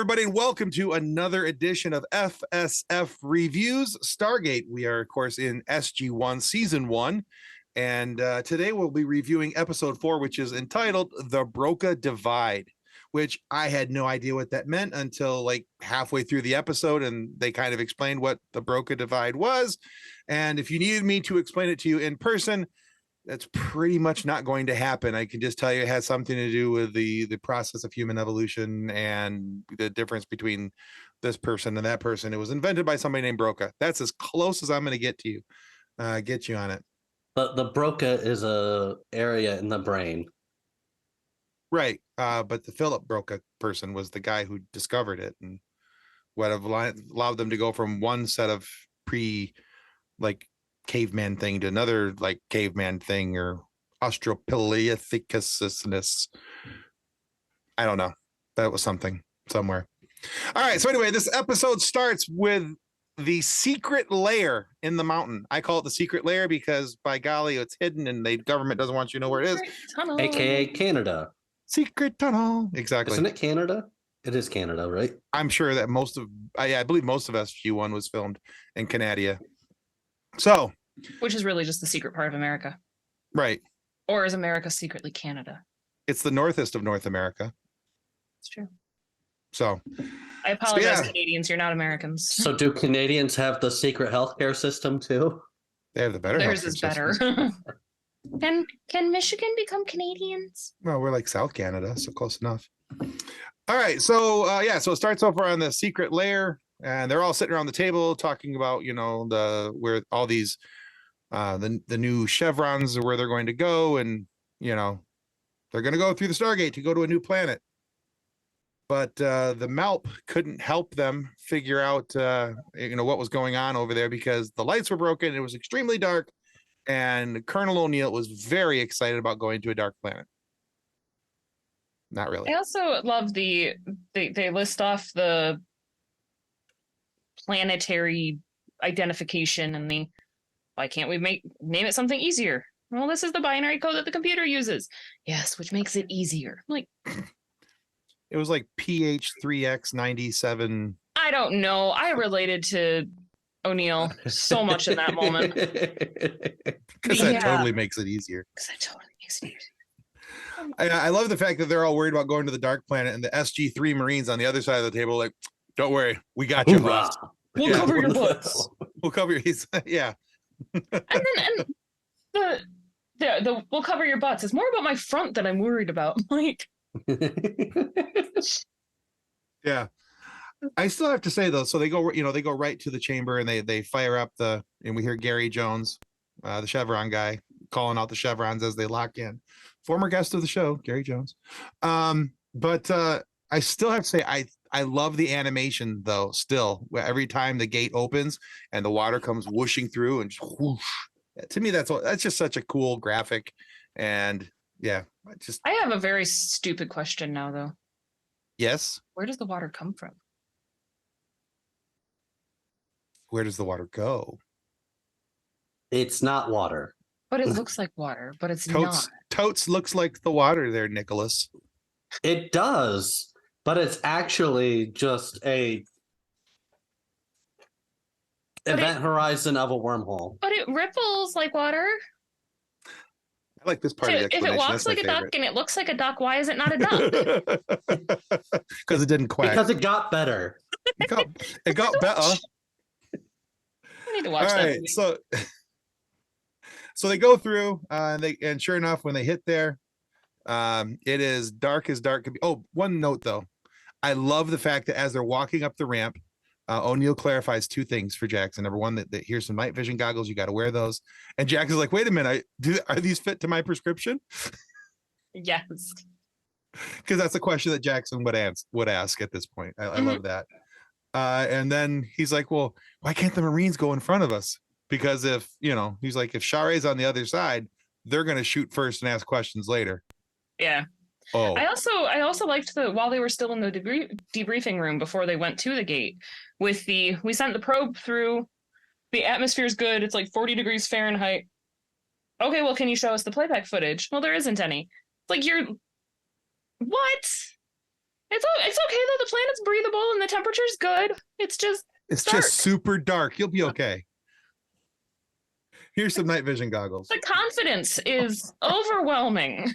everybody, and welcome to another edition of FSF Reviews Stargate. We are, of course, in SG1 Season 1, and today we'll be reviewing Episode 4, which is entitled The Broca Divide, which I had no idea what that meant until like halfway through the episode, and they kind of explained what the Broca Divide was. And if you needed me to explain it to you in person, that's pretty much not going to happen. I can just tell you it has something to do with the process of human evolution and the difference between this person and that person. It was invented by somebody named Broca. That's as close as I'm going to get you on it. But the Broca is a area in the brain. Right. But the Philip Broca person was the guy who discovered it and what have allowed them to go from one set of caveman thing to another like caveman thing or Australopithecusness. I don't know. That was something somewhere. All right. So anyway, this episode starts with the secret lair in the mountain. I call it the secret lair because by golly, it's hidden and the government doesn't want you to know where it is. Tunnel. AKA Canada. Secret tunnel. Exactly. Isn't it Canada? It is Canada, right? I'm sure that I believe most of SG1 was filmed in Canada. So, which is really just the secret part of America. Right. Or is America secretly Canada? It's the northest of North America. It's true. So I apologize, Canadians. You're not Americans. So do Canadians have the secret healthcare system too? They have the better. Theirs is better. Can Michigan become Canadians? Well, we're like South Canada, so close enough. All right. So so it starts over on the secret lair, and they're all sitting around the table talking about, where all these the new chevrons are where they're going to go, and they're going to go through the Stargate to go to a new planet. But the Malp couldn't help them figure out what was going on over there because the lights were broken. It was extremely dark, and Colonel O'Neill was very excited about going to a dark planet. Not really. I also love they list off the planetary identification and why can't we name it something easier? Well, this is the binary code that the computer uses. Yes, which makes it easier. Like, it was like PH3X97. I don't know. I related to O'Neill so much in that moment. Because that totally makes it easier. I love the fact that they're all worried about going to the dark planet, and the SG3 Marines on the other side of the table like, don't worry, we got you. We'll cover your butts. We'll cover your yeah. and the we'll cover your butts. It's more about my front that I'm worried about. Like, yeah. I still have to say though, so they go right to the chamber and they fire up and we hear Gary Jones, the Chevron guy, calling out the chevrons as they lock in. Former guest of the show, Gary Jones. But I still have to say I love the animation though. Still, every time the gate opens and the water comes whooshing through and just whoosh. To me, that's just such a cool graphic, and yeah, I have a very stupid question now though. Yes. Where does the water come from? Where does the water go? It's not water. But it looks like water, but it's not. Totes looks like the water there, Nicholas. It does, but it's actually just a event horizon of a wormhole. But it ripples like water. I like this part of the explanation. If it walks like a duck and it looks like a duck, why is it not a duck? Because it didn't quack. Because it got better. It got better. I need to watch that movie. So they go through, and sure enough, when they hit there, it is dark as dark could be. Oh, one note though, I love the fact that as they're walking up the ramp, O'Neill clarifies two things for Jackson. Number one, that here's some night vision goggles. You got to wear those. And Jackson's like, wait a minute, are these fit to my prescription? Yes. Because that's a question that Jackson would ask at this point. I love that. And then he's like, well, why can't the Marines go in front of us? Because if Share's on the other side, they're going to shoot first and ask questions later. Yeah. Oh. I also liked while they were still in the debriefing room before they went to the gate we sent the probe through, the atmosphere's good. It's like 40 degrees Fahrenheit. Okay, well, can you show us the playback footage? Well, there isn't any. Like, what? It's okay though. The planet's breathable and the temperature's good. It's just dark. super dark. You'll be okay. Here's some night vision goggles. The confidence is overwhelming.